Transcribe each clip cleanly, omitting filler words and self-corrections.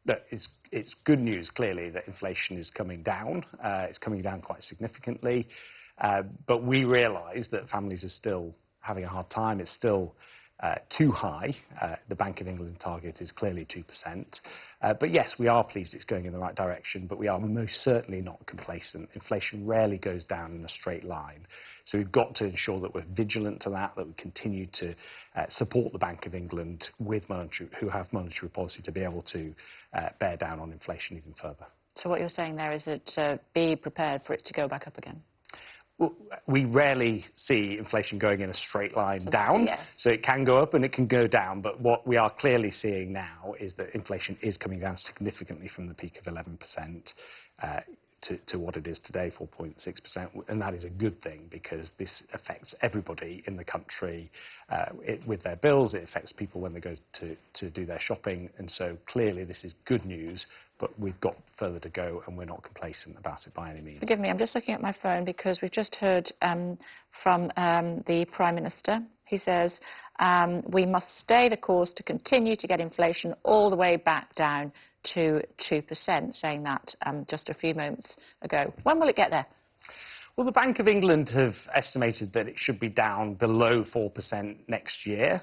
look, it's good news, clearly, that inflation is coming down. It's coming down quite significantly. But we realise that families are still having a hard time. It's still too high. The Bank of England target is clearly 2%. But yes, we are pleased it's going in the right direction, but we are most certainly not complacent. Inflation rarely goes down in a straight line. So we've got to ensure that we're vigilant to that we continue to support the Bank of England who have monetary policy to be able to bear down on inflation even further. So what you're saying there is that be prepared for it to go back up again? Well, we rarely see inflation going in a straight line down, yes. So it can go up and it can go down, but what we are clearly seeing now is that inflation is coming down significantly from the peak of 11% to what it is today, 4.6%, and that is a good thing because this affects everybody in the country with their bills. It affects people when they go to do their shopping, and so clearly this is good news, but we've got further to go and we're not complacent about it by any means. Forgive me, I'm just looking at my phone because we've just heard from the Prime Minister. He says, we must stay the course to continue to get inflation all the way back down to 2%, saying that just a few moments ago. When will it get there? Well, the Bank of England have estimated that it should be down below 4% next year.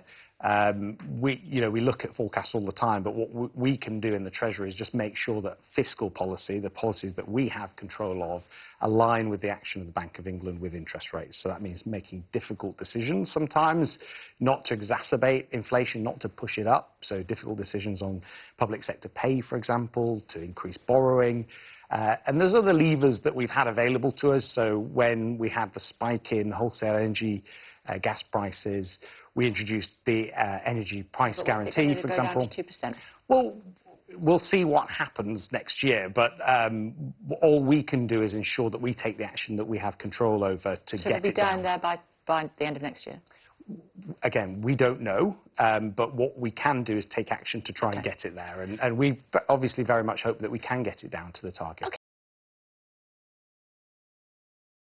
We look at forecasts all the time, but what we can do in the Treasury is just make sure that fiscal policy, the policies that we have control of, align with the action of the Bank of England with interest rates. So that means making difficult decisions sometimes, not to exacerbate inflation, not to push it up. So difficult decisions on public sector pay, for example, to increase borrowing. And there's other levers that we've had available to us. So when we had the spike in wholesale energy gas prices, we introduced the energy price guarantee, for example. Down to 2%? Well, we'll see what happens next year, but all we can do is ensure that we take the action that we have control over to get it down. So it'll be down there by the end of next year? Again, we don't know, but what we can do is take action to try and get it there. And we obviously very much hope that we can get it down to the target.